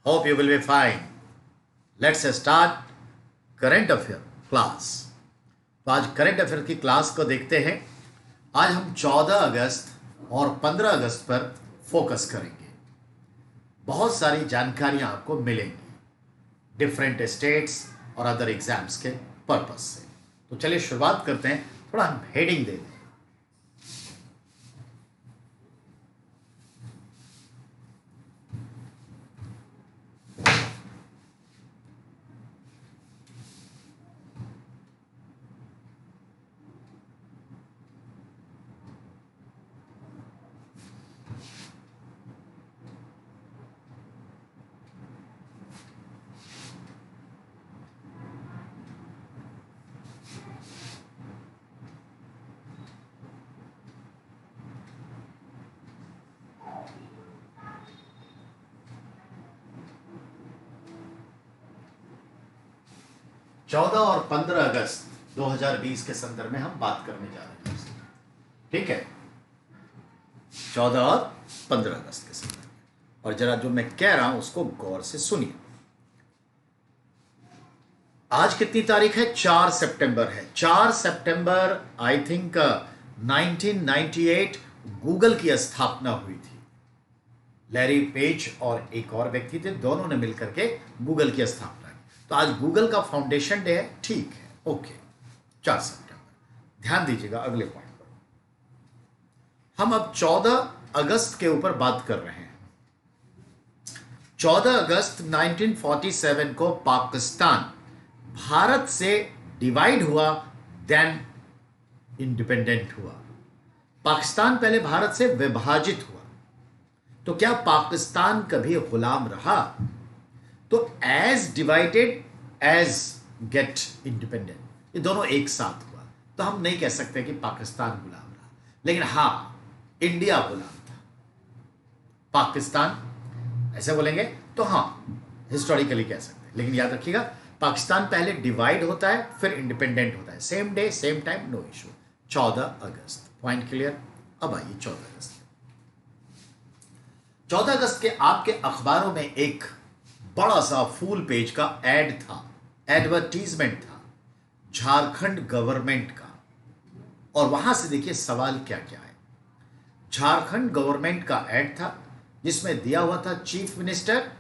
Hope you will be fine. Let's start current affair class. तो आज current affair की class को देखते हैं। आज हम 14 अगस्त और 15 अगस्त पर फोकस करेंगे। बहुत सारी जानकारियां आपको मिलेंगी डिफरेंट स्टेट्स और अदर एग्जाम्स के पर्पस से। तो चलिए शुरुआत करते हैं। थोड़ा हम हेडिंग दे दें। 14 और 15 अगस्त 2020 के संदर्भ में हम बात करने जा रहे हैं। ठीक है, 14 और 15 अगस्त के संदर्भ में। और जरा जो मैं कह रहा हूं उसको गौर से सुनिए। आज कितनी तारीख है? 4 सितंबर है। 4 सितंबर आई थिंक 1998 गूगल की स्थापना हुई थी। लैरी पेज और एक और व्यक्ति थे, दोनों ने मिलकर के गूगल की स्थापना। तो आज गूगल का फाउंडेशन डे है। ठीक है, ओके, 4 सितंबर। ध्यान दीजिएगा अगले पॉइंट पर। हम अब 14 अगस्त के ऊपर बात कर रहे हैं। 14 अगस्त 1947 को पाकिस्तान भारत से डिवाइड हुआ, देन इंडिपेंडेंट हुआ। पाकिस्तान पहले भारत से विभाजित हुआ। तो क्या पाकिस्तान कभी गुलाम रहा? तो as divided as get independent, ये दोनों एक साथ हुआ। तो हम नहीं कह सकते कि पाकिस्तान गुलाम रहा, लेकिन हाँ, इंडिया गुलाम था। पाकिस्तान ऐसे बोलेंगे तो हाँ, हिस्टोरिकली कह सकते हैं, लेकिन याद रखिएगा पाकिस्तान पहले डिवाइड होता है फिर इंडिपेंडेंट होता है। Same day same time, no issue. 14 अगस्त, पॉइंट क्लियर। अब आइए 14 अगस्त। 14 अगस्त के आपके अखबारों में एक बड़ा सा फुल पेज का एड था, एडवर्टीजमेंट था झारखंड गवर्नमेंट का। और वहां से देखिए सवाल क्या क्या है। झारखंड गवर्नमेंट का एड था जिसमें दिया हुआ था chief minister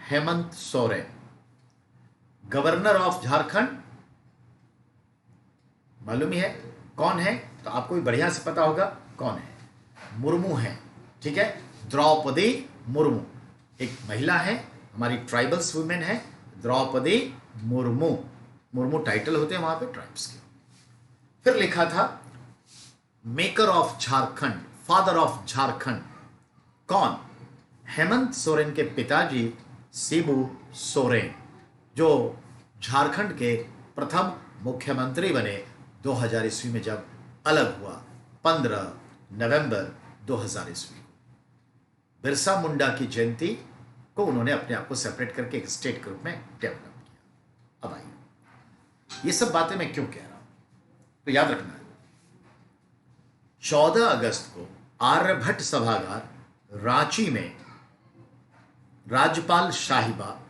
Hemant Soren, governor of Jharkhand. मालूम ही है कौन है, तो आपको भी बढ़िया से पता होगा कौन है। मुर्मू है, ठीक है, द्रौपदी मुर्मू एक महिला है, हमारी ट्राइबल्स वुमेन है, द्रौपदी मुर्मू। मुर्मू टाइटल होते हैं वहां पे ट्राइब्स के। फिर लिखा था maker of Jharkhand, father of Jharkhand. कौन? हेमंत सोरेन के पिताजी शिबू सोरेन, जो झारखंड के प्रथम मुख्यमंत्री बने 2000 ईस्वी में, जब अलग हुआ 15 नवंबर 2000 ईस्वी। बिरसा मुंडा की जयंती को उन्होंने अपने आप को सेपरेट करके एक स्टेट के रूप में डेवलप किया। अब आइए, ये सब बातें मैं क्यों कह रहा हूं, तो याद रखना है 14 अगस्त को आर्यभट्ट सभागार रांची में राज्यपाल शाहीबा,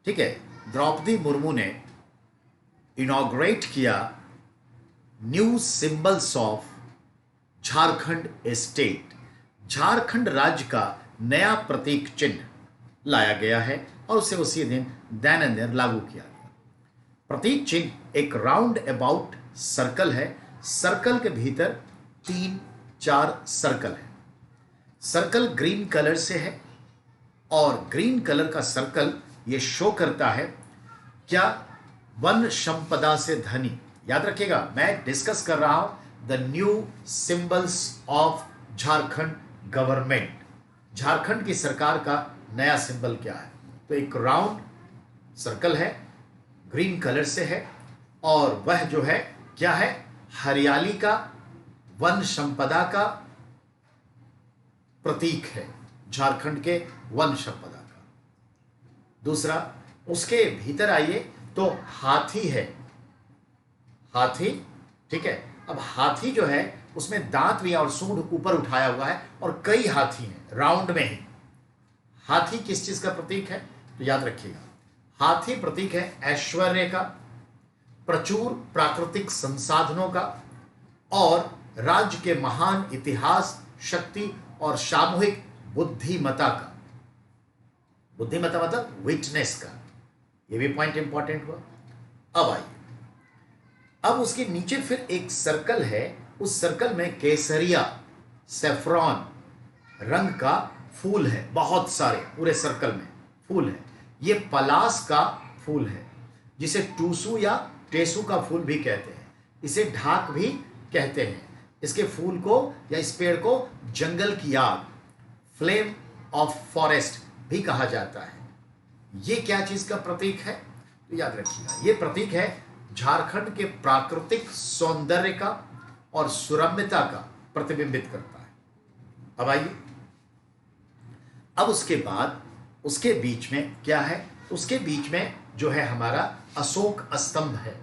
ठीक है, द्रौपदी मुर्मू ने इनॉग्रेट किया new symbols of Jharkhand state. Jharkhand राज्य का नया प्रतीक चिन्ह लाया गया है और उसे उसी दिन देन एंड देयर लागू किया गया। प्रतीक चिन्ह एक राउंड अबाउट सर्कल है। सर्कल के भीतर 3-4 सर्कल है। सर्कल ग्रीन कलर से है और ग्रीन कलर का सर्कल ये शो करता है क्या? वन संपदा से धनी। याद रखिएगा, मैं डिस्कस कर रहा हूं the new symbols of Jharkhand government. Jharkhand की सरकार का नया सिंबल क्या है? तो एक राउंड सर्कल है, ग्रीन कलर से है, और वह जो है क्या है? हरियाली का, वन संपदा का प्रतीक है, झारखंड के वन संपदा का। दूसरा, उसके भीतर आइए तो हाथी है, हाथी, ठीक है। अब हाथी जो है उसमें दांत भी और सूंड ऊपर उठाया हुआ है और कई हाथी हैं राउंड में ही। हाथी किस चीज का प्रतीक है? तो याद रखिएगा, हाथी प्रतीक है ऐश्वर्य का, प्रचुर प्राकृतिक संसाधनों का और राज्य के महान इतिहास, शक्ति और सामूहिक बुद्धिमत्ता का। बुद्धिमत्ता मतलब विटनेस का। ये भी पॉइंट इंपॉर्टेंट हुआ। अब आइए, अब उसके नीचे फिर एक सर्कल है, उस सर्कल में केसरिया सेफ्रॉन रंग का फूल है, बहुत सारे पूरे सर्कल में फूल है। ये पलास का फूल है, जिसे टूसू या टेसू का फूल भी कहते हैं। इसे ढाक भी कहते हैं। इसके फूल को या इस पेड़ को जंगल की आग, फ्लेम ऑफ फॉरेस्ट भी कहा जाता है। ये क्या चीज का प्रतीक है? तो याद रखिएगा, ये प्रतीक है झारखंड के प्राकृतिक सौंदर्य का और सुरम्यता का प्रतिबिंबित करता है। अब आइए, अब उसके बाद उसके बीच में क्या है? उसके बीच में जो है हमारा अशोक स्तंभ है,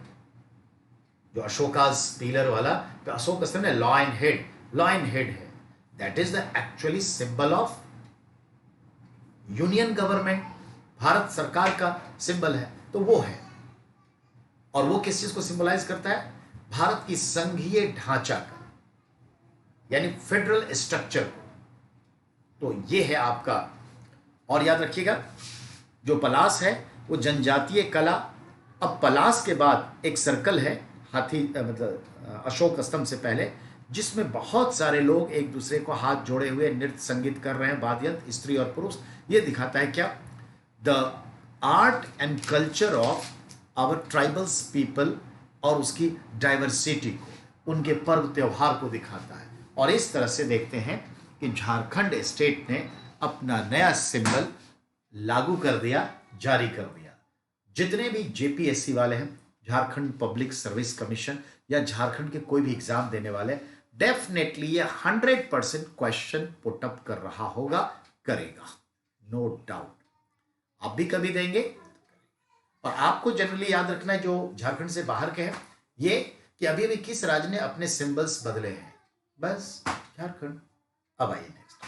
जो अशोकास पिलर वाला तो अशोक स्तंभ है, लॉयन हेड है। That is the actually symbol of union government, Bharat सरकार का सिंबल है, तो वो है। और वो किस चीज को सिंबलाइज करता है? भारत की संघीय ढांचा का, यानी फेडरल स्ट्रक्चर को। तो ये है आपका। और याद रखिएगा, जो पलास है वो जनजातीय कला। अब पलास के बाद एक सर्कल है हाथी मतलब अशोक स्तंभ से पहले, जिसमें बहुत सारे लोग एक दूसरे को हाथ जोड़े हुए नृत्य संगीत कर रहे हैं, वाद्य यंत्र, स्त्री और पुरुष। ये दिखाता है क्या? The art and culture of our tribals people, और उसकी डाइवर्सिटी को, उनके पर्व त्योहार को दिखाता है। और इस तरह से देखते हैं कि झारखंड स्टेट ने अपना नया सिंबल लागू कर दिया, जारी कर दिया। जितने भी जेपीएससी वाले हैं, झारखंड पब्लिक सर्विस कमीशन, या झारखंड के कोई भी एग्जाम देने वाले, डेफिनेटली ये 100% क्वेश्चन पुटअप कर रहा होगा, करेगा, नो डाउट। आप भी कभी देंगे। और आपको जनरली याद रखना है, जो झारखंड से बाहर के हैं, ये कि अभी अभी किस राज्य ने अपने सिंबल्स बदले हैं, बस झारखंड। अब आइए नेक्स्ट।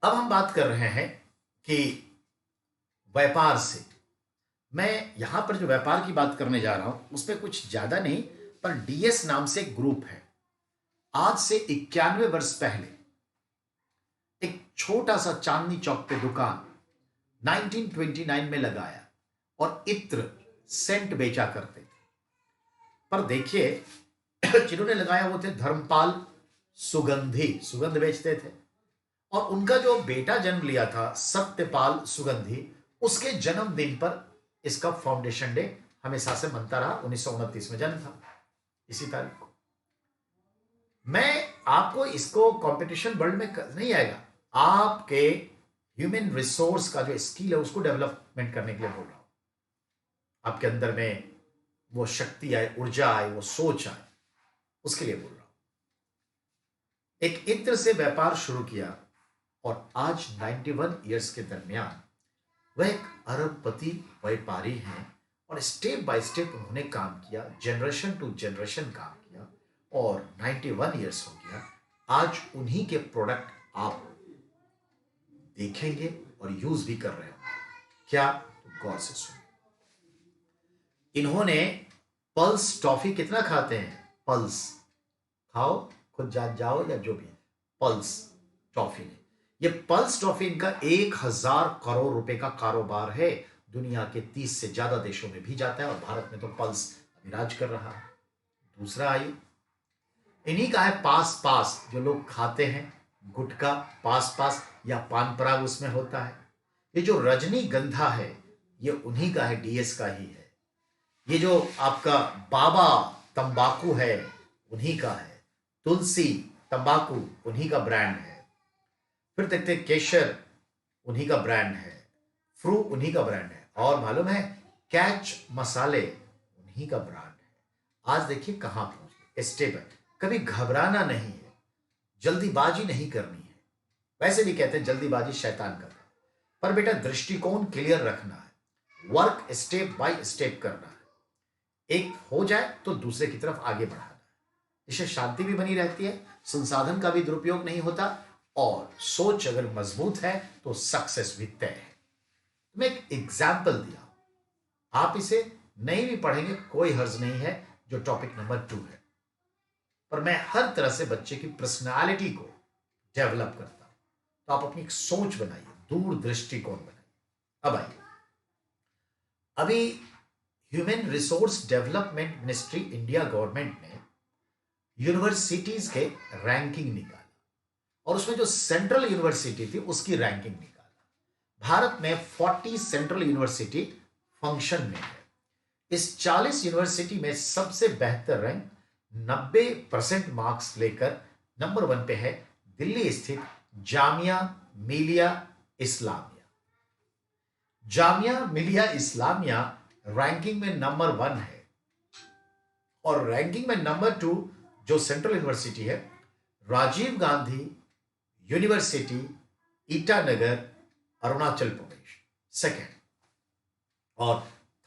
अब हम बात कर रहे हैं कि व्यापार से। मैं यहां पर जो व्यापार की बात करने जा रहा हूं उसमें कुछ ज्यादा नहीं, पर डीएस नाम से एक ग्रुप है। आज से 91 वर्ष पहले एक छोटा सा चांदनी चौक पे दुकान 1929 में लगाया और इत्र सेंट बेचा करते थे। पर देखिए, जिन्होंने लगाया वो थे धर्मपाल सुगंधी, सुगंध बेचते थे। और उनका जो बेटा जन्म लिया था सत्यपाल सुगंधी, उसके जन्मदिन पर इसका फाउंडेशन डे हमेशा से मनता रहा। 1929 में जन्म था इसी तारीख को। मैं आपको इसको कंपटीशन वर्ल्ड में नहीं आएगा, आपके ह्यूमन रिसोर्स का जो स्किल है उसको डेवलपमेंट करने के लिए बोल रहा हूं। आपके अंदर में वो शक्ति आए, ऊर्जा आए, वो सोच आए, उसके लिए बोल रहा हूं। एक इत्र से व्यापार शुरू किया और आज 91 इयर्स के दरमियान वह एक अरबपति व्यापारी हैं। और स्टेप बाय स्टेप उन्होंने काम किया, जनरेशन टू जनरेशन काम किया, और 91 इयर्स हो गया। आज उन्हीं के प्रोडक्ट आप देखेंगे और यूज भी कर रहे हो। क्या? तो गौर से सुनिए। इन्होंने पल्स टॉफी कितना खाते हैं? पल्स खाओ, खुद जान जाओ, या जो भी है, पल्स टॉफी ने, ये पल्स टॉफी इनका 1000 करोड़ रुपए का कारोबार है। दुनिया के 30 से ज्यादा देशों में भी जाता है, और भारत में तो पल्स राज कर रहा है। दूसरा आइए, इन्हीं का है पास पास, जो लोग खाते हैं गुटखा, पास पास या पान पराग उसमें होता है। ये जो रजनीगंधा है ये उन्हीं का है, डीएस का ही है। ये जो आपका बाबा तंबाकू है उन्हीं का है। तुलसी तंबाकू उन्हीं का ब्रांड है। फिर देखते हैं केशर उन्हीं का ब्रांड है, फ्रू उन्हीं का ब्रांड है, और मालूम है कैच मसाले उन्हीं का ब्रांड है। आज देखिए कहां पहुंचे, स्टेप है। कभी घबराना नहीं है, जल्दीबाजी नहीं करनी है। वैसे भी कहते हैं जल्दीबाजी शैतान का है, पर बेटा दृष्टिकोण क्लियर रखना है, वर्क स्टेप बाय स्टेप करना है। एक हो जाए तो दूसरे की तरफ आगे बढ़ाना है। इससे शांति भी बनी रहती है, संसाधन का भी दुरुपयोग नहीं होता, और सोच अगर मजबूत है तो सक्सेस भी तय है। मैं एक एग्जाम्पल दिया, आप इसे नहीं भी पढ़ेंगे कोई हर्ज नहीं है, जो टॉपिक नंबर 2 है, पर मैं हर तरह से बच्चे की पर्सनालिटी को डेवलप करता हूं। तो आप अपनी एक सोच बनाइए, दूर दृष्टिकोण बनाइए। अब आइए, अभी human resource development ministry India government ने यूनिवर्सिटीज के रैंकिंग निकाला और उसमें जो सेंट्रल यूनिवर्सिटी थी उसकी रैंकिंग निकाला। भारत में 40 सेंट्रल यूनिवर्सिटी फंक्शन में है। इस 40 यूनिवर्सिटी में सबसे बेहतर रैंक 90% मार्क्स लेकर नंबर 1 पे है दिल्ली स्थित जामिया मिलिया इस्लामिया। जामिया मिलिया इस्लामिया रैंकिंग में नंबर 1 है। और रैंकिंग में नंबर 2 जो सेंट्रल यूनिवर्सिटी है, राजीव गांधी यूनिवर्सिटी ईटानगर अरुणाचल प्रदेश, सेकंड। और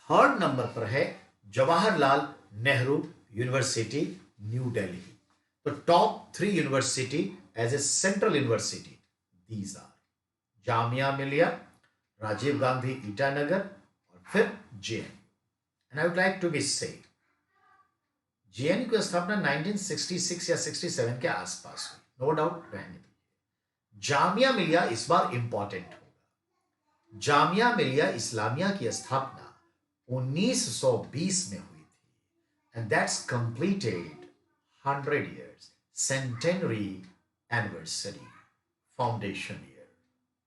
थर्ड नंबर पर है जवाहरलाल नेहरू यूनिवर्सिटी न्यू दिल्ली। तो top 3 university as a central university these are Jamia Millia, Rajiv Gandhi Itanagar और फिर JNU. And I would like to be say JNU की स्थापना 1966 या 67 के आसपास हुई, नो डाउट रहने दीजिए। जामिया मिलिया इस बार इंपॉर्टेंट होगा। जामिया मिलिया इस्लामिया की स्थापना 1920 में हुई थी and that's completed 100 years centenary anniversary foundation year.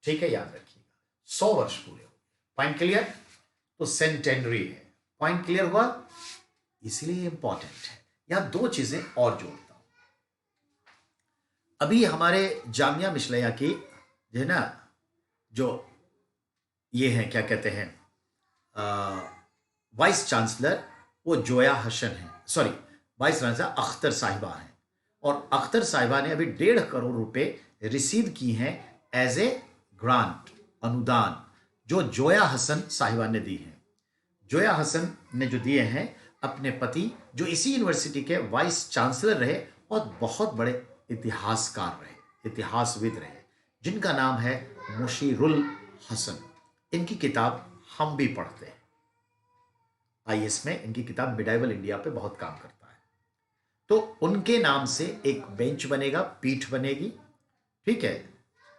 ठीक है, याद रखिएगा 100 वर्ष पूरे हो गए। Point clear? तो सेंटेनरी है, पॉइंट क्लियर हुआ, इसलिए इंपॉर्टेंट है। यहां 2 चीजें और जोड़ता हूं। अभी हमारे जामिया मिशलिया की जो है ना, जो ये है क्या कहते हैं वाइस चांसलर, वो जोया हसन है, सॉरी वाइस चांसलर अख्तर साहिबा है। और अख्तर साहिबा ने अभी 1.5 करोड़ रुपए रिसीव की हैं एज ए ग्रांट, अनुदान, जो जोया हसन साहिबा ने दी है। जोया हसन ने जो दिए हैं अपने पति, जो इसी यूनिवर्सिटी के वाइस चांसलर रहे और बहुत बड़े इतिहासकार रहे, इतिहासविद रहे, जिनका नाम है मुशीरुल हसन। इनकी किताब हम भी पढ़ते हैं, आईएएस में इनकी किताब मिडाइवल इंडिया पे बहुत काम करता है। तो उनके नाम से एक बेंच बनेगा, पीठ बनेगी, ठीक है,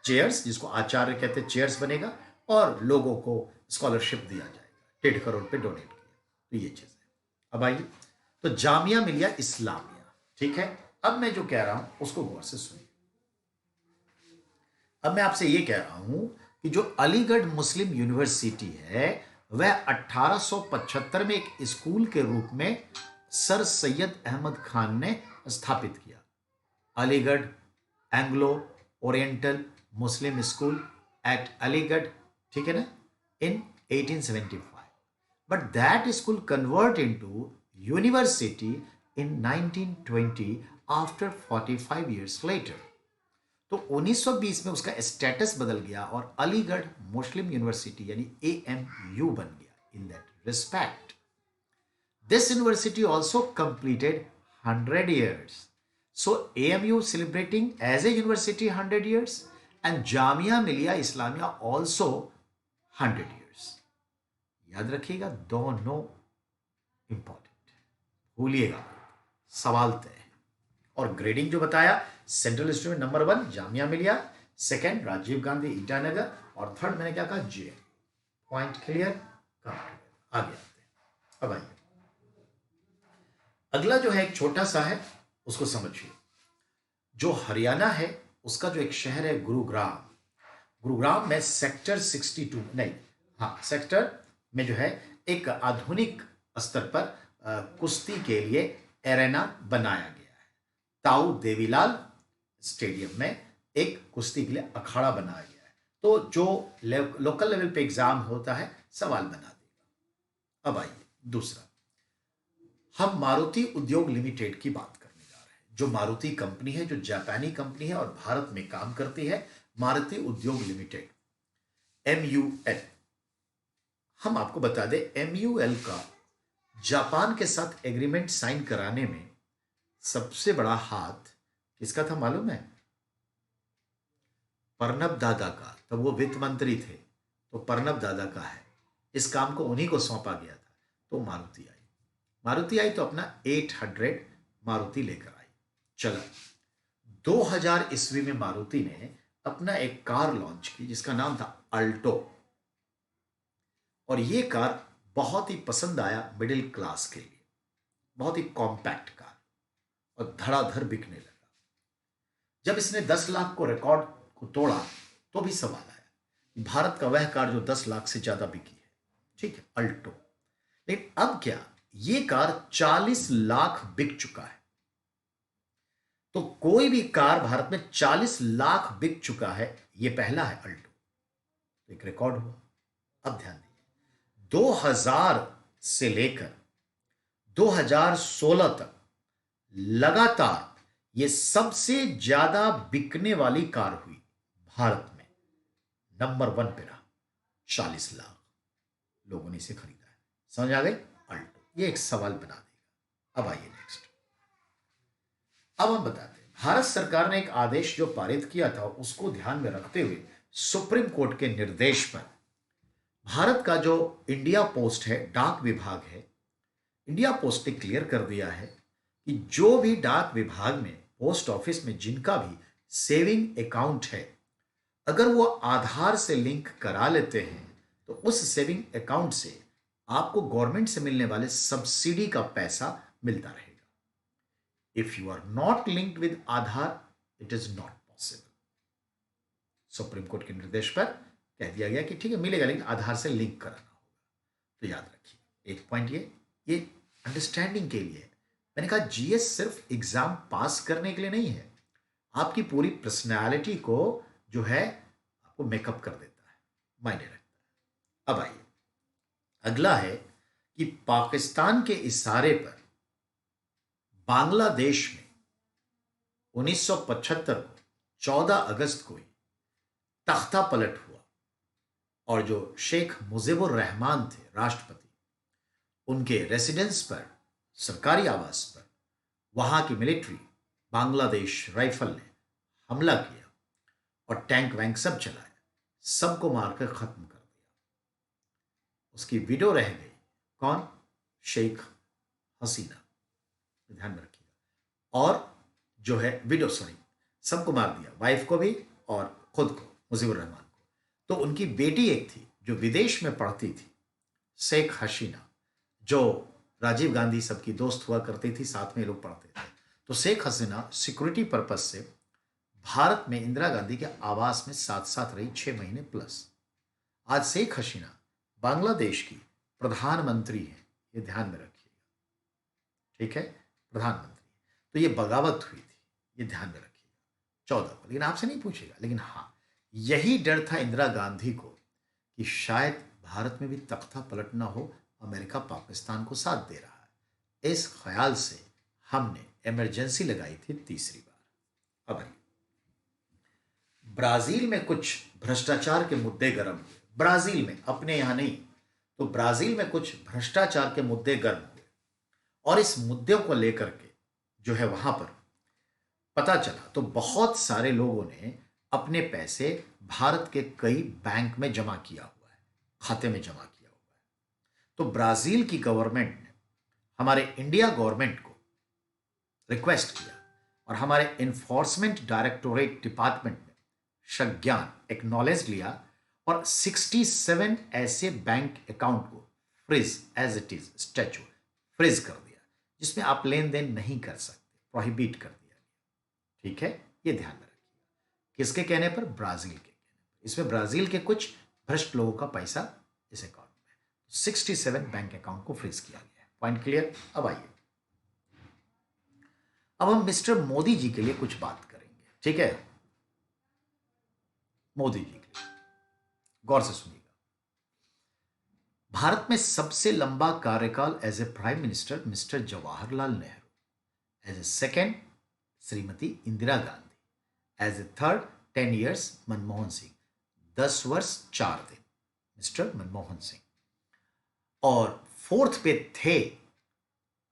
चेयर्स, जिसको आचार्य कहते हैं, चेयर्स बनेगा, और लोगों को स्कॉलरशिप दिया जाएगा। 1.5 करोड़ पे डोनेट किया। तो ये चीज है। अब आइए, तो जामिया मिलिया इस्लामिया, ठीक है। अब मैं जो कह रहा हूं उसको गौर से सुनिए। अब मैं आपसे ये कह रहा हूं कि जो अलीगढ़ मुस्लिम यूनिवर्सिटी है वह 1875 में एक स्कूल के रूप में सर सैयद अहमद खान ने स्थापित किया। अलीगढ़ एंग्लो ओरिएंटल मुस्लिम स्कूल एट अलीगढ़, ठीक है ना, इन 1875। But that school converted into university in 1920 after 45 years later. तो 1920 में उसका स्टेटस बदल गया और अलीगढ़ मुस्लिम यूनिवर्सिटी यानी AMU बन गया। In that respect this university also completed 100 years. So AMU celebrating as a university 100 years and Jamia Millia Islamia also 100 years. याद रखिएगा, दोनों इंपॉर्टेंट, भूलिएगा, सवाल तय है। और ग्रेडिंग जो बताया, central institute number 1 Jamia Millia, second Rajiv Gandhi Itanagar, और थर्ड मैंने क्या कहा, जे। Point clear? आगे आते हैं। अब आइए, अगला जो है एक छोटा सा है, उसको समझिए। जो हरियाणा है उसका जो एक शहर है गुरुग्राम, गुरुग्राम में सेक्टर 62 नहीं, हाँ, सेक्टर में जो है एक आधुनिक स्तर पर कुश्ती के लिए एरेना बनाया गया है। ताऊ देवीलाल स्टेडियम में एक कुश्ती के लिए अखाड़ा बनाया गया है। तो जो लोकल लेवल पे एग्जाम होता है सवाल बना देगा। अब आइए दूसरा, हम मारुति उद्योग लिमिटेड की बात करने जा रहे हैं। जो मारुति कंपनी है, जो जापानी कंपनी है और भारत में काम करती है, मारुति उद्योग लिमिटेड, MUL। हम आपको बता दें, MUL का जापान के साथ एग्रीमेंट साइन कराने में सबसे बड़ा हाथ किसका था मालूम है? प्रणब दादा का, तब वो वित्त मंत्री थे, तो प्रणब दादा का है, इस काम को उन्हीं को सौंपा गया था। तो मारुति आई तो अपना 800 मारुति लेकर आई। चलो, 2000 ईस्वी में मारुति ने अपना एक कार लॉन्च की जिसका नाम था अल्टो। और ये कार बहुत ही पसंद आया मिडिल क्लास के लिए, बहुत ही कॉम्पैक्ट कार, और धड़ाधड़ बिकने लगा। जब इसने 10 लाख को रिकॉर्ड को तोड़ा तो भी सवाल आया, भारत का वह कार जो 10 लाख से ज्यादा बिकी है, ठीक है, अल्टो। लेकिन अब क्या, ये कार 40 लाख बिक चुका है। तो कोई भी कार भारत में 40 लाख बिक चुका है, ये पहला है अल्टो, तो एक रिकॉर्ड हुआ। अब ध्यान दीजिए, 2000 से लेकर 2016 तक लगातार ये सबसे ज्यादा बिकने वाली कार हुई भारत में, नंबर 1 पे रहा। 40 लाख लोगों ने इसे खरीदा है। समझ आ गई? अल्टो, ये एक सवाल बना देगा। अब आइए नेक्स्ट। अब हम बताते हैं, भारत सरकार ने एक आदेश जो पारित किया था उसको ध्यान में रखते हुए सुप्रीम कोर्ट के निर्देश पर भारत का जो इंडिया पोस्ट है, डाक विभाग है, इंडिया पोस्ट ने क्लियर कर दिया है कि जो भी डाक विभाग में, पोस्ट ऑफिस में जिनका भी सेविंग अकाउंट है, अगर वो आधार से लिंक करा लेते हैं तो उस सेविंग अकाउंट से आपको गवर्नमेंट से मिलने वाले सब्सिडी का पैसा मिलता रहेगा। If you are not linked with Aadhaar, it is not possible. Supreme court के निर्देश पर कह दिया गया कि ठीक है मिलेगा, लेकिन आधार से लिंक कराना होगा। तो याद रखिए, एक पॉइंट ये अंडरस्टैंडिंग के लिए है। मैंने कहा जीएस सिर्फ एग्जाम पास करने के लिए नहीं है, आपकी पूरी पर्सनैलिटी को जो है आपको मेकअप कर देता है, मायने रखता है। अब आइए, अगला है कि पाकिस्तान के इशारे पर बांग्लादेश में 1975 को 14 अगस्त को ही तख्ता पलट हुआ, और जो शेख मुजीबुर रहमान थे राष्ट्रपति, उनके रेसिडेंस पर, सरकारी आवास पर, वहां की मिलिट्री बांग्लादेश राइफल ने हमला किया और टैंक वैंक सब चलाया, सबको मारकर खत्म कर दिया। उसकी विडो रह गई, कौन? शेख हसीना, ध्यान में रखिएगा। और जो है विडो, सॉरी, सबको मार दिया, वाइफ को भी और खुद को, मुजीबुर रहमान को। तो उनकी बेटी एक थी जो विदेश में पढ़ती थी, शेख हसीना, जो राजीव गांधी सबकी दोस्त हुआ करती थी, साथ में लोग पढ़ते थे। तो शेख हसीना सिक्योरिटी पर्पज से भारत में इंदिरा गांधी के आवास में साथ साथ रही 6 महीने प्लस। आज शेख हसीना बांग्लादेश की प्रधानमंत्री है, ये ध्यान में रखिएगा, ठीक है, प्रधानमंत्री। तो ये बगावत हुई थी, ये ध्यान में रखिएगा 14 को, लेकिन आपसे नहीं पूछेगा। लेकिन हाँ, यही डर था इंदिरा गांधी को कि शायद भारत में भी तख्ता पलटना हो, अमेरिका पाकिस्तान को साथ दे रहा है। इस ख्याल से हमने इमरजेंसी लगाई थी तीसरी बार। अब आइए, ब्राजील में कुछ भ्रष्टाचार के मुद्दे गर्म हुए। ब्राजील में, अपने यहां नहीं, तो ब्राजील में कुछ भ्रष्टाचार के मुद्दे गर्म हुए, और इस मुद्दों को लेकर के जो है वहां पर पता चला तो बहुत सारे लोगों ने अपने पैसे भारत के कई बैंक में जमा किया हुआ है, खाते में जमा किया हुआ है। तो ब्राजील की गवर्नमेंट ने हमारे इंडिया गवर्नमेंट को रिक्वेस्ट किया, और हमारे इन्फोर्समेंट डायरेक्टोरेट डिपार्टमेंट ने संज्ञान, एक्नॉलेज लिया, और 67 ऐसे बैंक अकाउंट को freeze, as it is statue, freeze कर दिया, जिसमें आप लेन देन नहीं कर सकते, प्रोहिबिट कर दिया गया। ठीक है, ये ध्यान में रखिएगा। किसके कहने पर? ब्राजील के कहने पर। इसमें ब्राजील के कुछ भ्रष्ट लोगों का पैसा इस अकाउंट में, 67 बैंक अकाउंट को फ्रीज किया गया है। Point clear? अब आइए, अब हम मिस्टर मोदी जी के लिए कुछ बात करेंगे, ठीक है? मोदी जी के लिए गौर से सुनिएगा। भारत में सबसे लंबा कार्यकाल as a prime minister mister Jawaharlal Nehru, as a second Shrimati Indira Gandhi, as a third 10 years Manmohan Singh, 10 वर्ष 4 दिन मिस्टर मनमोहन सिंह, और फोर्थ पे थे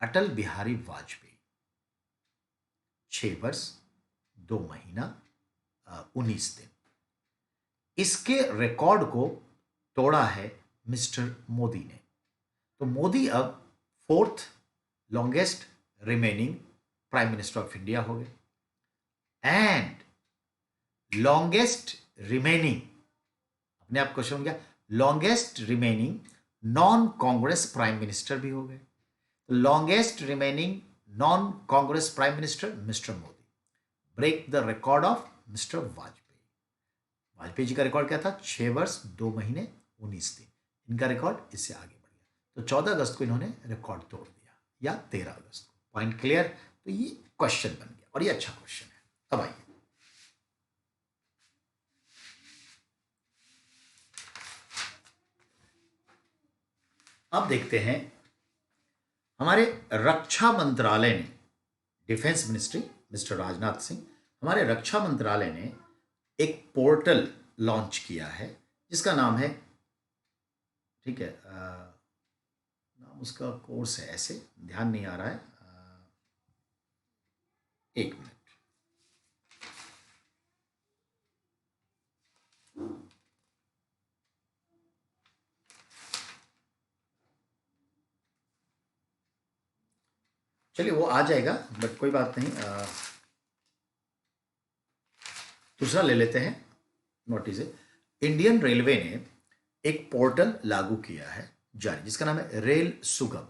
अटल बिहारी वाजपेयी, 6 वर्ष 2 महीना 19 दिन। इसके रिकॉर्ड को तोड़ा है मिस्टर मोदी ने। तो मोदी अब fourth longest remaining prime minister of India हो गए एंड लॉन्गेस्ट रिमेनिंग, अपने आप क्वेश्चन हो गया, longest remaining non Congress prime minister भी हो गए। Longest remaining non Congress prime minister mister Modi break the record of mister Vajpayee. Vajpayee ji का रिकॉर्ड क्या था? 6 वर्ष 2 महीने 19 दिन। इनका रिकॉर्ड इससे आगे बढ़ गया। तो 14 अगस्त को इन्होंने रिकॉर्ड तोड़ दिया, या 13 अगस्त को। Point clear? तो ये क्वेश्चन बन गया और ये अच्छा क्वेश्चन है। अब आइए, अब देखते हैं हमारे रक्षा मंत्रालय ने, defence ministry mister Rajnath Singh, हमारे रक्षा मंत्रालय ने एक पोर्टल लॉन्च किया है जिसका नाम है, ठीक है, नाम उसका कोर्स है, ऐसे ध्यान नहीं आ रहा है, एक मिनट। चलिए वो आ जाएगा, बट कोई बात नहीं, दूसरा ले लेते हैं। नोटिस है, इंडियन रेलवे ने एक पोर्टल लागू किया है जारी, जिसका नाम है रेल सुगम।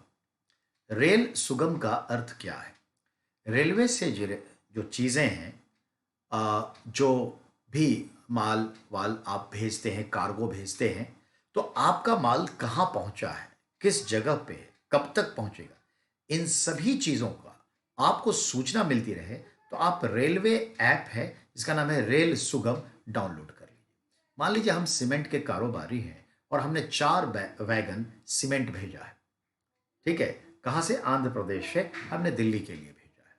रेल सुगम का अर्थ क्या है? रेलवे से जो चीज़ें हैं, जो भी माल वाल आप भेजते हैं, कार्गो भेजते हैं, तो आपका माल कहाँ पहुंचा है, किस जगह पे है, कब तक पहुंचेगा, इन सभी चीज़ों का आपको सूचना मिलती रहे, तो आप रेलवे ऐप है जिसका नाम है रेल सुगम, डाउनलोड कर लीजिए। मान लीजिए हम सीमेंट के कारोबारी हैं और हमने 4 वैगन सीमेंट भेजा है, ठीक है, कहाँ से? आंध्र प्रदेश से हमने दिल्ली के लिए भेजा है।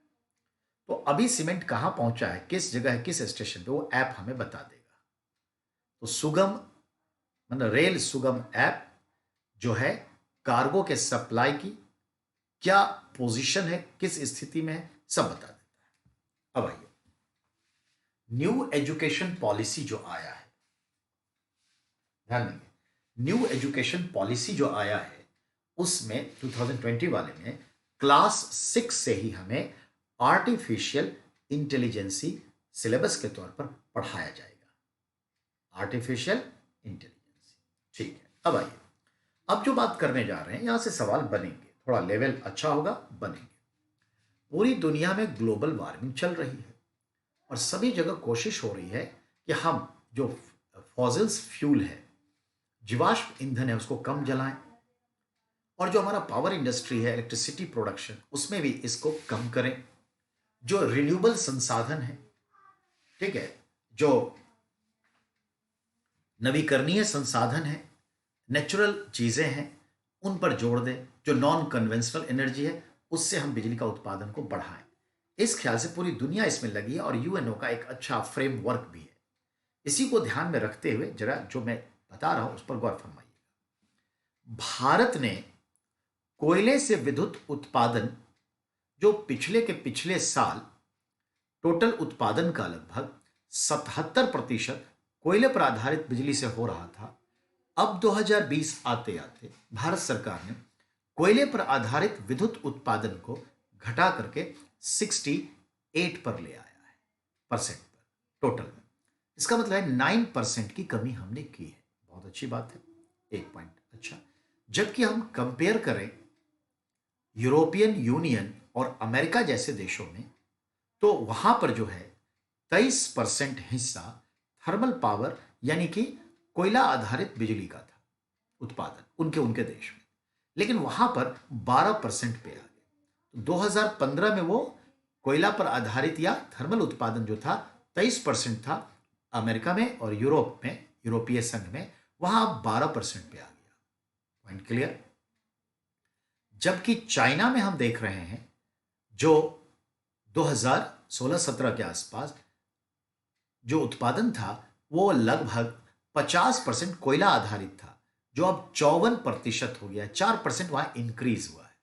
तो अभी सीमेंट कहाँ पहुंचा है, किस जगह है, किस स्टेशन पे, वो ऐप हमें बता देगा। तो सुगम मतलब रेल सुगम ऐप जो है, कार्गो के सप्लाई की क्या पोजीशन है, किस स्थिति में है, सब बता देता है। अब आइए, न्यू एजुकेशन पॉलिसी जो आया है, ध्यान देंगे, न्यू एजुकेशन पॉलिसी जो आया है उसमें 2020 वाले में क्लास 6 से ही हमें आर्टिफिशियल इंटेलिजेंसी सिलेबस के तौर पर पढ़ाया जाएगा। आर्टिफिशियल इंटेलिजेंसी, ठीक है। अब आइए, अब जो बात करने जा रहे हैं, यहां से सवाल बनेंगे, थोड़ा लेवल अच्छा होगा, बनेंगे। पूरी दुनिया में ग्लोबल वार्मिंग चल रही है और सभी जगह कोशिश हो रही है कि हम जो फॉसिल्स फ्यूल है, जीवाश्म ईंधन है, उसको कम जलाएं, और जो हमारा पावर इंडस्ट्री है, इलेक्ट्रिसिटी प्रोडक्शन, उसमें भी इसको कम करें। जो रिन्यूएबल संसाधन है, ठीक है, जो नवीकरणीय संसाधन है, नेचुरल चीजें हैं, उन पर जोर दें। जो नॉन कन्वेंशनल एनर्जी है, उससे हम बिजली का उत्पादन को बढ़ाएं। इस ख्याल से पूरी दुनिया इसमें लगी है और यूएनओ का एक अच्छा फ्रेमवर्क भी है। इसी को ध्यान में रखते हुए जरा जो मैं बता रहा हूं उस पर गौर फरमाइएगा। भारत ने कोयले से विद्युत उत्पादन, जो पिछले साल टोटल उत्पादन का लगभग 77% कोयले पर आधारित बिजली से हो रहा था, अब 2020 आते आते भारत सरकार ने कोयले पर आधारित विद्युत उत्पादन को घटा करके 68 पर ले आया है, परसेंट पर टोटल में। इसका मतलब है 9% की कमी हमने की है। बहुत अच्छी बात है, एक पॉइंट अच्छा। जबकि हम कंपेयर करें यूरोपियन यूनियन और अमेरिका जैसे देशों में, तो वहां पर जो है 23% हिस्सा थर्मल पावर यानी कि कोयला आधारित बिजली का था उत्पादन उनके देश में, लेकिन वहां पर 12% पे आ गए। तो 2015 में वो कोयला पर आधारित या थर्मल उत्पादन जो था 23% था अमेरिका में, और यूरोप में, यूरोपीय संघ में, वहां अब 12% पे आ गया। Point clear? जबकि चाइना में हम देख रहे हैं, जो 2016-17 के आसपास जो उत्पादन था वो लगभग 50% कोयला आधारित था, जो अब 54% हो गया, 4% वहां इंक्रीज हुआ है।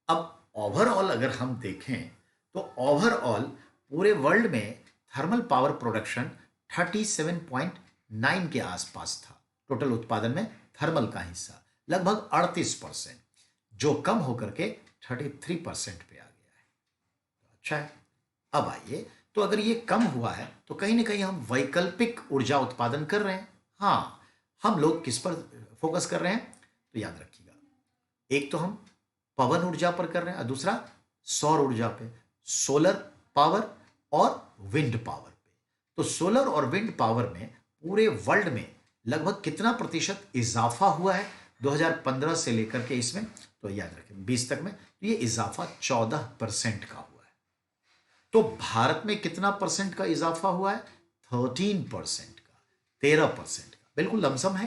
अब ओवरऑल अगर हम देखें तो ओवरऑल पूरे वर्ल्ड में थर्मल पावर प्रोडक्शन 37.9 9 के आसपास था। टोटल उत्पादन में थर्मल का हिस्सा लगभग 38%, जो कम होकर के 33% पे आ गया है। अच्छा है। अब आइए, तो अगर ये कम हुआ है तो कहीं ना कहीं हम वैकल्पिक ऊर्जा उत्पादन कर रहे हैं। हाँ, हम लोग किस पर फोकस कर रहे हैं? तो याद रखिएगा, एक तो हम पवन ऊर्जा पर कर रहे हैं और दूसरा सौर ऊर्जा पे, सोलर पावर और विंड पावर पे। तो सोलर और विंड पावर में पूरे वर्ल्ड में लगभग कितना प्रतिशत इजाफा हुआ है 2015 से लेकर के इसमें? तो याद रखें 20 तक में तो ये इजाफा 14% का हुआ है। तो भारत में कितना परसेंट का इजाफा हुआ है? 13% का, 13% का, बिल्कुल लमसम है।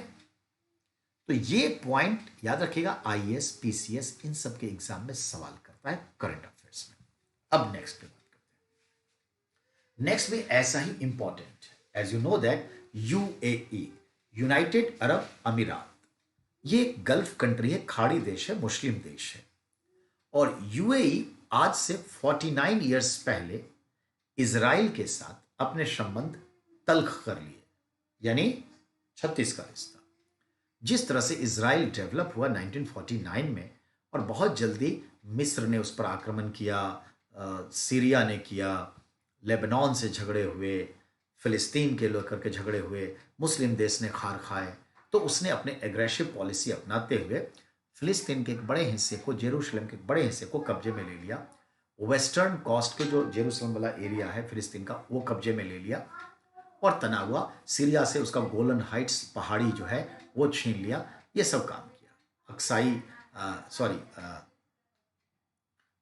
तो ये पॉइंट याद रखिएगा, आईएएस पीसीएस इन सब के एग्जाम में सवाल करता है करंट अफेयर्स में। अब नेक्स्ट पे बात करते हैं। नेक्स्ट में ऐसा ही important, as you know that UAE, United Arab Emirates, ये एक गल्फ कंट्री है, खाड़ी देश है, मुस्लिम देश है। और यूएई आज से 49 ईयर्स पहले इजराइल के साथ अपने संबंध तल्ख कर लिए, यानी 36 का रिश्ता। जिस तरह से इजराइल डेवलप हुआ 1949 में, और बहुत जल्दी मिस्र ने उस पर आक्रमण किया, सीरिया ने किया, लेबनान से झगड़े हुए, फिलिस्तीन के लेकर के झगड़े हुए, मुस्लिम देश ने खार खाए, तो उसने अपने एग्रेसिव पॉलिसी अपनाते हुए फिलिस्तीन के एक बड़े हिस्से को, जेरूशलेम के एक बड़े हिस्से को कब्जे में ले लिया। वेस्टर्न कोस्ट के जो जेरूशलेम वाला एरिया है फिलिस्तीन का, वो कब्जे में ले लिया। और तना हुआ सीरिया से उसका गोलन हाइट्स पहाड़ी जो है वो छीन लिया। ये सब काम किया। अक्साई सॉरी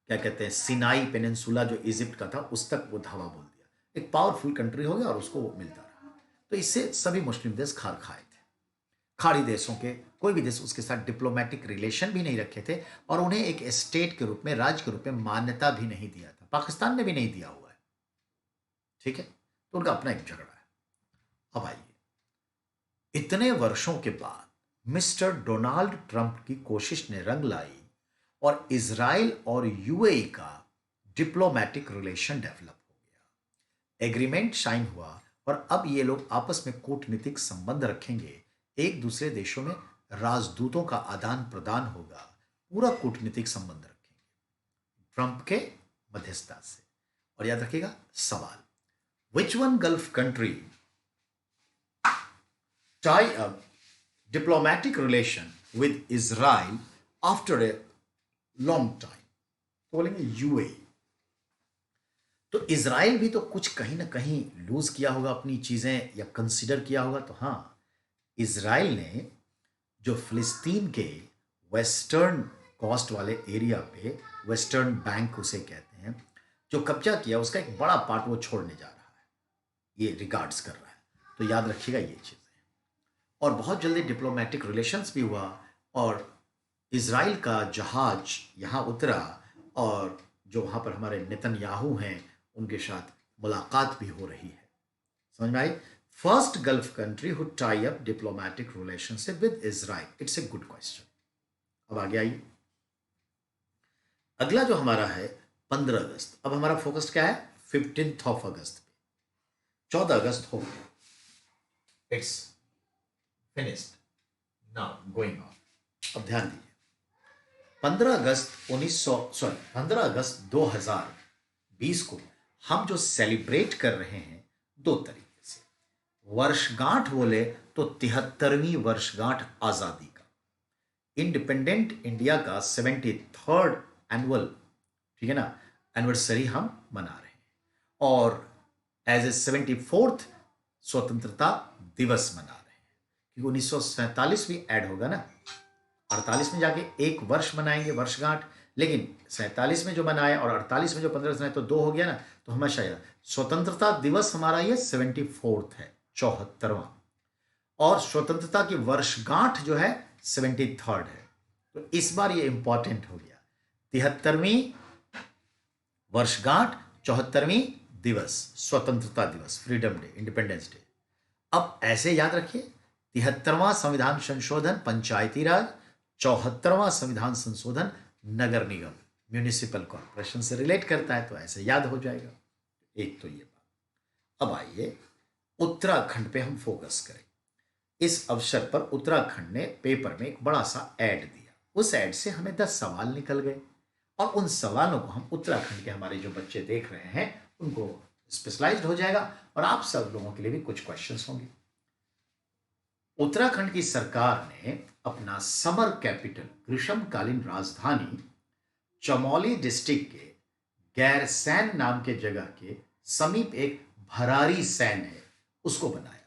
क्या कहते हैं, सिनाई पेनिनसुला जो इजिप्ट का था उस तक वो धावा बोल दिया। एक पावरफुल कंट्री हो गया और उसको वो मिलता रहा। तो इससे सभी मुस्लिम देश खार खाए थे। खाड़ी देशों के कोई भी देश उसके साथ डिप्लोमेटिक रिलेशन भी नहीं रखे थे और उन्हें एक स्टेट के रूप में, राज्य के रूप में मान्यता भी नहीं दिया था। पाकिस्तान ने भी नहीं दिया हुआ है। ठीक है, तो उनका अपना एक झगड़ा है। अब आइए, इतने वर्षों के बाद मिस्टर डोनाल्ड ट्रंप की कोशिश ने रंग लाई और इजराइल और यूएई का डिप्लोमेटिक रिलेशन डेवलप हो गया। एग्रीमेंट साइन हुआ और अब ये लोग आपस में कूटनीतिक संबंध रखेंगे। एक दूसरे देशों में राजदूतों का आदान प्रदान होगा, पूरा कूटनीतिक संबंध रखेंगे ट्रंप के मध्यस्थता से। और याद रखिएगा सवाल, which one gulf country tie up diplomatic relation with Israel after a long time? तो बोलेंगे यूएई। तो इजराइल भी तो कुछ कहीं ना कहीं लूज किया होगा अपनी चीजें, या कंसिडर किया होगा। तो हाँ, इजराइल ने जो फिलिस्तीन के वेस्टर्न कोस्ट वाले एरिया पे, वेस्टर्न बैंक उसे कहते हैं, जो कब्जा किया उसका एक बड़ा पार्ट वो छोड़ने जा रहा है, ये रिगार्ड्स कर रहा है। तो याद रखिएगा ये चीज। और बहुत जल्दी डिप्लोमेटिक रिलेशंस भी हुआ और इजराइल का जहाज यहाँ उतरा और जो वहाँ पर हमारे नेतन्याहू हैं उनके साथ मुलाकात भी हो रही है। समझ में आई? First Gulf country who tie up diplomatic relationship with Israel. It's a good question. अब आगे आइए, अगला जो हमारा है 15 अगस्त। अब हमारा फोकस क्या है? 15 अगस्त पे। 14 अगस्त हो गया, it's finished, now going on। अब ध्यान दीजिए, 15 अगस्त 2020 को हम जो सेलिब्रेट कर रहे हैं दो तरीके से। वर्षगांठ बोले तो 73वीं वर्षगांठ आजादी का, इंडिपेंडेंट इंडिया का 73rd एनुअल, ठीक है ना, एनिवर्सरी हम मना रहे हैं। और एज ए 74th स्वतंत्रता दिवस मना रहे हैं, क्योंकि 1947 भी ऐड होगा ना। 48 में जाके एक वर्ष मनाएंगे वर्षगांठ, लेकिन 47 में जो मनाए और 48 में जो 15 मनाए तो दो हो गया ना। तो हमेशा याद, स्वतंत्रता दिवस हमारा ये 74th है, 74वां, और स्वतंत्रता की वर्षगांठ जो है 73rd है। तो इस बार ये इंपॉर्टेंट हो गया, 73वीं वर्षगांठ, 74वीं दिवस, स्वतंत्रता दिवस, फ्रीडम डे, इंडिपेंडेंस डे। अब ऐसे याद रखिए, 73वां संविधान संशोधन पंचायती राज, 74वां संविधान संशोधन नगर निगम, म्यूनिसिपल कॉर्पोरेशन से रिलेट करता है, तो ऐसे याद हो जाएगा। एक तो ये बात। अब आइए उत्तराखंड पे हम फोकस करें। इस अवसर पर उत्तराखंड ने पेपर में एक बड़ा सा ऐड दिया। उस ऐड से हमें 10 सवाल निकल गए और उन सवालों को हम उत्तराखंड के हमारे जो बच्चे देख रहे हैं उनको स्पेशलाइज्ड हो जाएगा और आप सब लोगों के लिए भी कुछ क्वेश्चंस होंगे। उत्तराखंड की सरकार ने अपना समर कैपिटल ग्रीष्मकालीन राजधानी चमोली डिस्ट्रिक्ट के गैरसैंण नाम के जगह के समीप एक भरारी सैन है उसको बनाया है।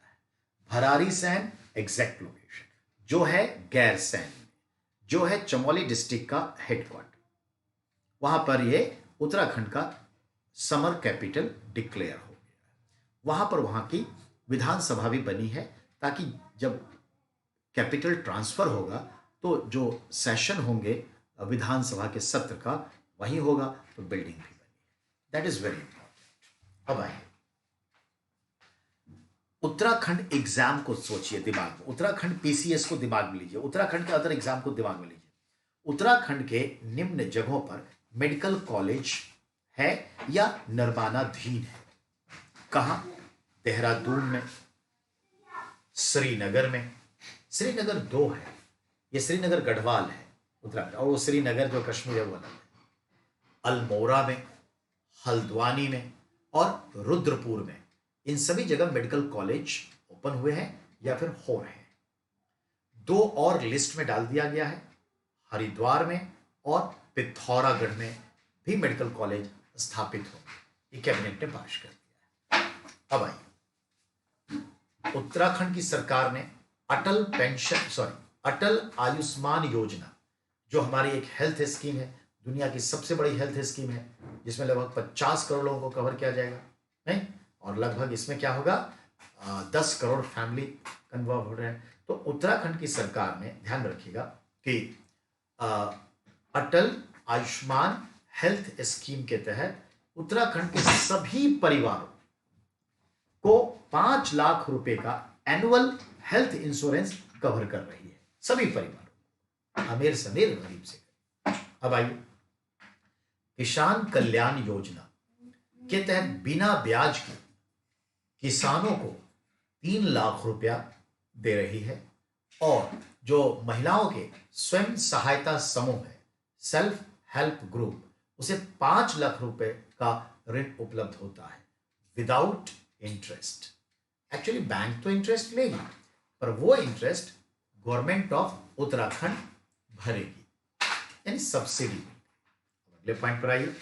भरारी सैन एग्जैक्ट लोकेशन जो है गैरसैंण में, जो है चमोली डिस्ट्रिक्ट का हेडक्वार्टर, वहां पर ये उत्तराखंड का समर कैपिटल डिक्लेयर हो गया है। वहां पर वहां की विधानसभा भी बनी है ताकि जब कैपिटल ट्रांसफर होगा तो जो सेशन होंगे विधानसभा के सत्र का वही होगा, तो बिल्डिंग भी बनी है। That is very important. अब आइए उत्तराखंड एग्जाम को सोचिए दिमाग में, उत्तराखंड पीसीएस को दिमाग में लीजिए, उत्तराखंड के अदर एग्जाम को दिमाग में लीजिए। उत्तराखंड के निम्न जगहों पर मेडिकल कॉलेज है या निर्माणाधीन है। कहां? देहरादून में, श्रीनगर में, श्रीनगर 2 है, ये श्रीनगर गढ़वाल है उत्तराखंड, और वो श्रीनगर जो कश्मीर है वो अलग है। अल्मोड़ा में, हल्द्वानी में और रुद्रपुर में, इन सभी जगह मेडिकल कॉलेज ओपन हुए हैं या फिर हो रहे हैं। 2 और लिस्ट में डाल दिया गया है, हरिद्वार में और पिथौरागढ़ में भी मेडिकल कॉलेज स्थापित होंगे। ये कैबिनेट ने पास कर दिया है। अब आइए उत्तराखंड की सरकार ने अटल आयुष्मान योजना, जो हमारी एक हेल्थ स्कीम है, दुनिया की सबसे बड़ी हेल्थ स्कीम है, जिसमें लगभग 50 करोड़ लोगों को कवर किया जाएगा, नहीं, और लगभग इसमें क्या होगा 10 करोड़ फैमिली कन्वर्ट हो रहे हैं। तो उत्तराखंड की सरकार ने ध्यान रखिएगा कि अटल आयुष्मान हेल्थ स्कीम के तहत उत्तराखंड के सभी परिवारों को 5 लाख रुपए का एनुअल हेल्थ इंश्योरेंस कवर कर रही है, सभी परिवारों, अमीर से अमीर, गरीब से गरीब। अब आइए किसान कल्याण योजना के तहत बिना ब्याज के किसानों को 3 लाख रुपया दे रही है, और जो महिलाओं के स्वयं सहायता समूह है, सेल्फ हेल्प ग्रुप, उसे 5 लाख रुपए का ऋण उपलब्ध होता है विदाउट इंटरेस्ट। एक्चुअली बैंक तो इंटरेस्ट लेगी, पर वो इंटरेस्ट गवर्नमेंट ऑफ उत्तराखंड भरेगी, यानी सब्सिडी। अगले पॉइंट पर आइए।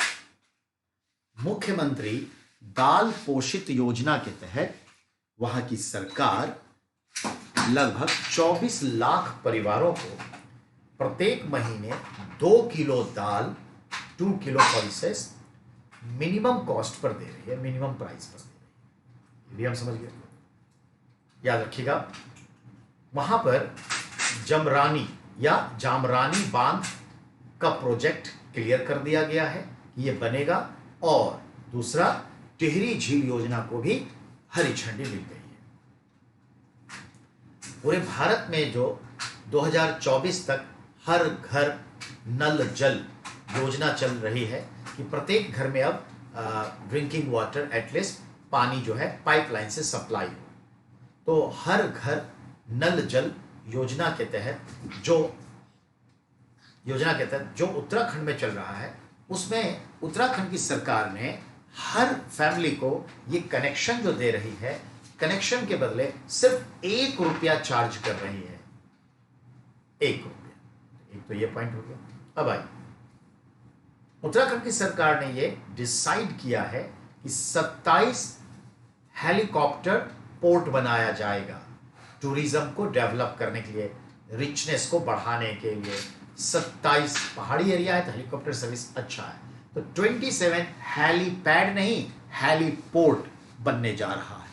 मुख्यमंत्री बाल पोषित योजना के तहत वहां की सरकार लगभग 24 लाख परिवारों को प्रत्येक महीने 2 किलो दाल, 2 किलो पल्सेस मिनिमम कॉस्ट पर दे रही है, मिनिमम प्राइस पर दे रही है। ये भी हम समझ गए। याद रखिएगा, वहां पर जमरानी या जामरानी बांध का प्रोजेक्ट क्लियर कर दिया गया है कि ये बनेगा, और दूसरा टिहरी झील योजना को भी हरी झंडी मिल गई है। पूरे भारत में जो 2024 तक हर घर नल जल योजना चल रही है कि प्रत्येक घर में अब ड्रिंकिंग वाटर एटलीस्ट पानी जो है पाइपलाइन से सप्लाई हो। तो हर घर नल जल योजना के तहत जो उत्तराखंड में चल रहा है, उसमें उत्तराखंड की सरकार ने हर फैमिली को ये कनेक्शन जो दे रही है, कनेक्शन के बदले सिर्फ 1 रुपया चार्ज कर रही है। 1 रुपया। एक तो ये पॉइंट हो गया। अब आइए, उत्तराखंड की सरकार ने ये डिसाइड किया है कि 27 हेलीकॉप्टर पोर्ट बनाया जाएगा टूरिज्म को डेवलप करने के लिए, रिचनेस को बढ़ाने के लिए। 27 पहाड़ी एरिया है तो हेलीकॉप्टर सर्विस अच्छा है, तो 27 हेलीपैड नहीं, हेलीपोर्ट बनने जा रहा है।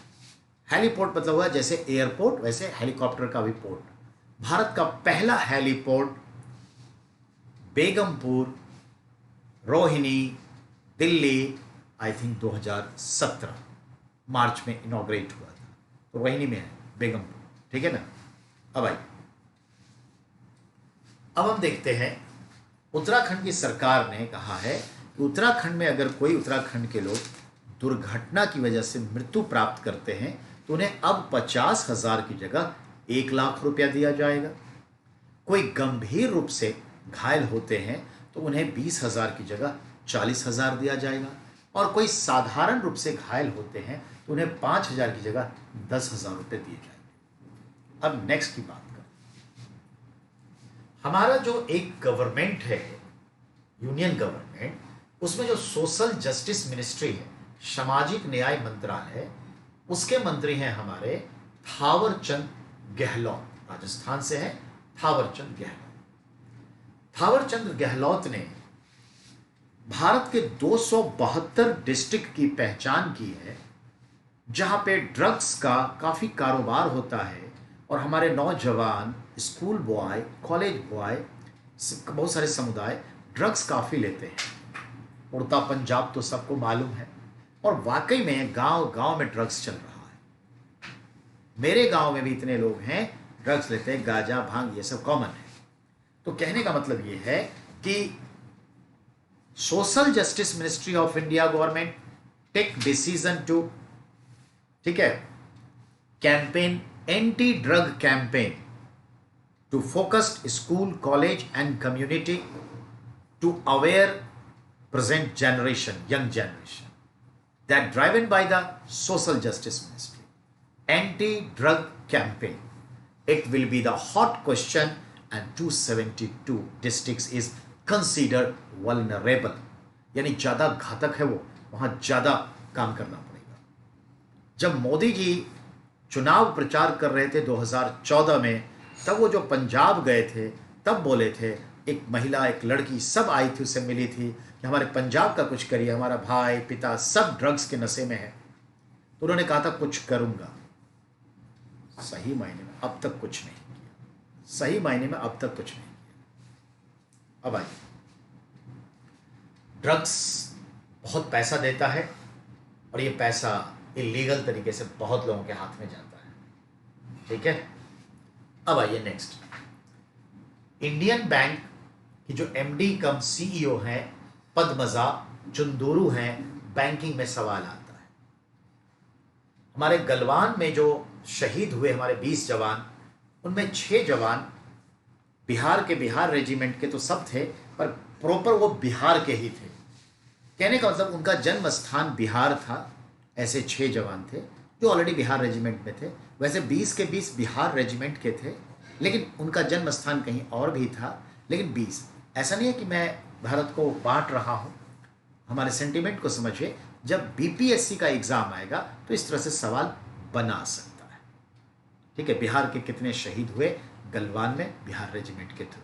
हेलीपोर्ट मतलब हुआ जैसे एयरपोर्ट, वैसे हेलीकॉप्टर का भी पोर्ट। भारत का पहला heliport Begumpur, Rohini, Delhi, I think 2017 मार्च में इनॉग्रेट हुआ था, तो रोहिणी में है बेगमपुर, ठीक है ना। अब आइए, अब हम देखते हैं उत्तराखंड की सरकार ने कहा है कि उत्तराखंड में अगर कोई उत्तराखंड के लोग दुर्घटना की वजह से मृत्यु प्राप्त करते हैं तो उन्हें अब 50,000 की जगह 1 लाख रुपया दिया जाएगा। कोई गंभीर रूप से घायल होते हैं तो उन्हें 20,000 की जगह 40,000 दिया जाएगा, और कोई साधारण रूप से घायल होते हैं तो उन्हें 5,000 की जगह 10,000 रुपये दिए जाएंगे। अब नेक्स्ट की बात करें, हमारा जो एक गवर्नमेंट है, यूनियन गवर्नमेंट, उसमें जो सोशल जस्टिस मिनिस्ट्री है, सामाजिक न्याय मंत्रालय, उसके मंत्री हैं हमारे थावरचंद गहलोत, राजस्थान से है थावरचंद गहलोत। थावरचंद गहलोत ने भारत के 272 डिस्ट्रिक्ट की पहचान की है जहां पे ड्रग्स का काफी कारोबार होता है, और हमारे नौजवान, स्कूल बॉय, कॉलेज बॉय, बहुत सारे समुदाय ड्रग्स काफी लेते हैं। उड़ता पंजाब तो सबको मालूम है, और वाकई में गांव गांव में ड्रग्स चल रहा है। मेरे गांव में भी इतने लोग हैं ड्रग्स लेते हैं, गांजा, भांग, ये सब कॉमन है। तो कहने का मतलब ये है कि social justice ministry of India government take decision to, ठीक है, campaign, anti drug campaign to focused school, college and community to aware present generation, young generation, that driven by the social justice ministry, anti-drug campaign. It will be the hot question, and 272 districts is considered vulnerable. यानी ज़्यादा घातक है वो, वहाँ ज़्यादा काम करना पड़ेगा। जब मोदी जी चुनाव प्रचार कर रहे थे 2014 में, तब वो जो पंजाब गए थे तब बोले थे, एक महिला, एक लड़की सब आई थी, उससे मिली थी कि हमारे पंजाब का कुछ करिए, हमारा भाई, पिता सब ड्रग्स के नशे में है। तो उन्होंने कहा था कुछ करूंगा। सही मायने में अब तक कुछ नहीं किया, सही मायने में अब तक कुछ नहीं किया। अब आइए, ड्रग्स बहुत पैसा देता है, और ये पैसा इलीगल तरीके से बहुत लोगों के हाथ में जाता है, ठीक है। अब आइए नेक्स्ट, इंडियन बैंक की जो एमडी कम सीईओ हैं पद्मजा चुंदुरु हैं, बैंकिंग में सवाल आता है। हमारे गलवान में जो शहीद हुए हमारे 20 जवान, उनमें 6 जवान बिहार के, बिहार रेजिमेंट के तो सब थे, पर प्रॉपर वो बिहार के ही थे। कहने का मतलब उनका जन्म स्थान बिहार था। ऐसे 6 जवान थे जो ऑलरेडी बिहार रेजिमेंट में थे। वैसे 20 के 20 बिहार रेजिमेंट के थे, लेकिन उनका जन्म स्थान कहीं और भी था। लेकिन 20, ऐसा नहीं है कि मैं भारत को बांट रहा हूं, हमारे सेंटिमेंट को समझिए। जब बीपीएससी का एग्जाम आएगा तो इस तरह से सवाल बना सकता है, ठीक है। बिहार के कितने शहीद हुए गलवान में बिहार रेजिमेंट के थ्रू,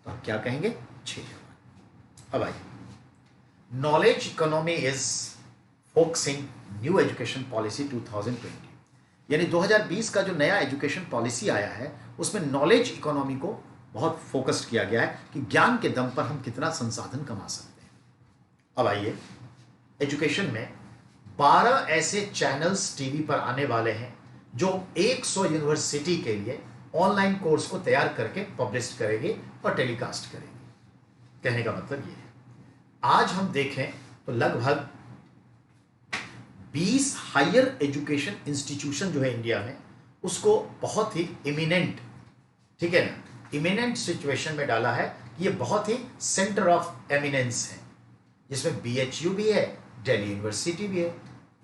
तो आप क्या कहेंगे? 6 जवान। अब आइए, knowledge economy is focusing new education policy 2020, यानी 2020 का जो नया एजुकेशन पॉलिसी आया है उसमें नॉलेज इकोनॉमी को बहुत फोकस्ड किया गया है कि ज्ञान के दम पर हम कितना संसाधन कमा सकते हैं। अब आइए, एजुकेशन में 12 ऐसे चैनल्स टीवी पर आने वाले हैं जो 100 यूनिवर्सिटी के लिए ऑनलाइन कोर्स को तैयार करके पब्लिश करेंगे और टेलीकास्ट करेंगे। कहने का मतलब ये है, आज हम देखें तो लगभग 20 हायर एजुकेशन इंस्टीट्यूशन जो है इंडिया में, उसको बहुत ही इमिनेंट, ठीक है ना, इमिनेंट सिचुएशन में डाला है कि ये बहुत ही सेंटर ऑफ एमिनेंस है, जिसमें बीएचयू भी है, दिल्ली यूनिवर्सिटी भी है,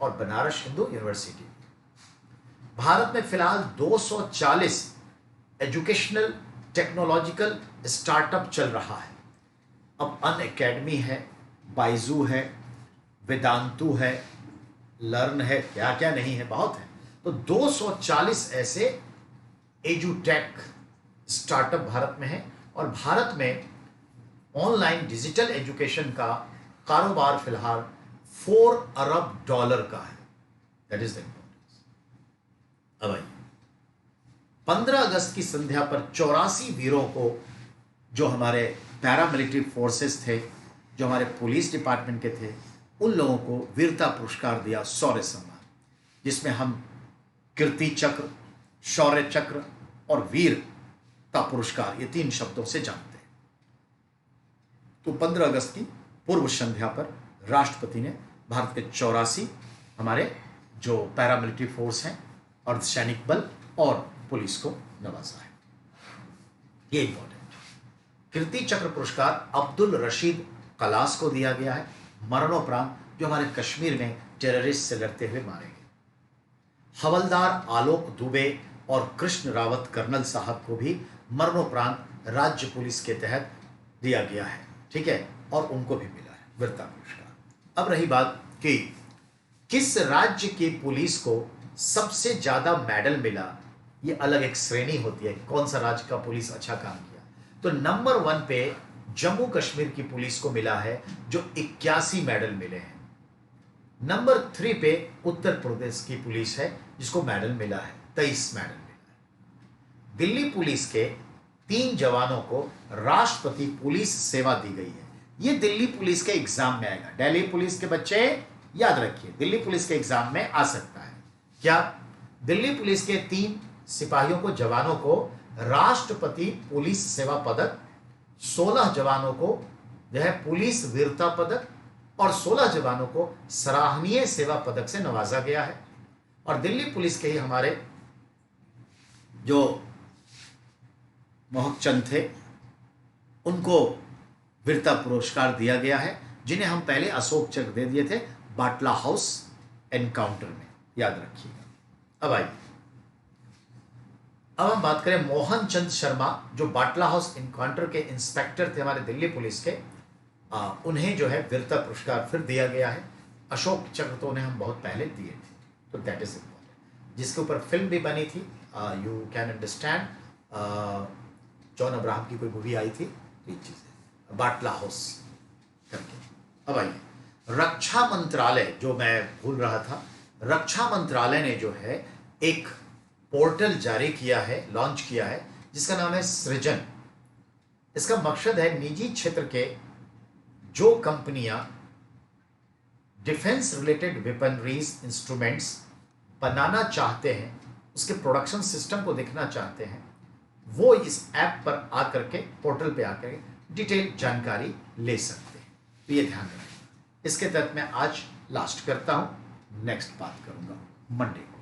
और बनारस हिंदू यूनिवर्सिटी भी है। भारत में फिलहाल 240 एजुकेशनल टेक्नोलॉजिकल स्टार्टअप चल रहा है। अब अन अकेडमी है, बाइजू है, वेदांतु है, लर्न है, क्या क्या नहीं है, बहुत है। तो 240 ऐसे एजुटेक स्टार्टअप भारत में है, और भारत में ऑनलाइन डिजिटल एजुकेशन का कारोबार फिलहाल $4 अरब का है। That is the importance. अब आइए, 15 अगस्त की संध्या पर 84 वीरों को, जो हमारे पैरामिलिट्री फोर्सेस थे, जो हमारे पुलिस डिपार्टमेंट के थे, उन लोगों को वीरता पुरस्कार दिया, शौर्य सम्मान, जिसमें हम कीर्ति चक्र, शौर्य चक्र और वीरता पुरस्कार, ये 3 शब्दों से जानते हैं। तो 15 अगस्त की पूर्व संध्या पर राष्ट्रपति ने भारत के 84 हमारे जो पैरामिलिट्री फोर्स हैं, अर्धसैनिक बल और पुलिस को नवाजा है। ये इंपॉर्टेंट। कीर्ति चक्र पुरस्कार अब्दुल रशीद कलास को दिया गया है मरणोपरांत, जो हमारे कश्मीर में टेररिस्ट से लड़ते हुए मारे गए। हवलदार आलोक दुबे और कृष्ण रावत कर्नल साहब को भी मरणोपरांत राज्य पुलिस के तहत दिया गया है, ठीक है, और उनको भी मिला है वीरता पुरस्कार। अब रही बात कि किस राज्य की पुलिस को सबसे ज्यादा मेडल मिला, ये अलग एक श्रेणी होती है, कौन सा राज्य का पुलिस अच्छा काम किया। तो नंबर 1 पे जम्मू कश्मीर की पुलिस को मिला है, जो 81 मेडल मिले हैं। नंबर 3 पे उत्तर प्रदेश की पुलिस है, जिसको मेडल मिला है, 23 मेडल मिला है। दिल्ली पुलिस के 3 जवानों को राष्ट्रपति पुलिस सेवा दी गई है। ये दिल्ली पुलिस के एग्जाम में आएगा। दिल्ली पुलिस के बच्चे याद रखिए, दिल्ली पुलिस के एग्जाम में आ सकता है। क्या दिल्ली पुलिस के 3 सिपाहियों को, जवानों को राष्ट्रपति पुलिस सेवा पदक, 16 जवानों को जो है पुलिस वीरता पदक और 16 जवानों को सराहनीय सेवा पदक से नवाजा गया है। और दिल्ली पुलिस के ही हमारे जो मोहक चंद थे, उनको वीरता पुरस्कार दिया गया है, जिन्हें हम पहले अशोक चक्र दे दिए थे बाटला हाउस एनकाउंटर में, याद रखिएगा। अब आइए, अब हम बात करें मोहन चंद शर्मा, जो बाटला हाउस एनकाउंटर के इंस्पेक्टर थे हमारे दिल्ली पुलिस के। उन्हें जो है वीरता पुरस्कार फिर दिया गया है। अशोक चक्र तो उन्हें हम बहुत पहले दिए थे, तो दैट इज इम्पोर्टेंट, जिसके ऊपर फिल्म भी बनी थी, you can understand, John Abraham की कोई मूवी आई थी, ये चीज़ें बाटला हाउस करके। अब आइए, रक्षा मंत्रालय, जो मैं भूल रहा था, रक्षा मंत्रालय ने जो है एक पोर्टल जारी किया है, लॉन्च किया है, जिसका नाम है सृजन। इसका मकसद है निजी क्षेत्र के जो कंपनियां डिफेंस रिलेटेड वेपनरीज इंस्ट्रूमेंट्स बनाना चाहते हैं, उसके प्रोडक्शन सिस्टम को देखना चाहते हैं, वो इस ऐप पर आकर के, पोर्टल पे आकर के डिटेल जानकारी ले सकते हैं। तो ये ध्यान रखें। इसके तहत मैं आज लास्ट करता हूं, नेक्स्ट बात करूंगा मंडे को।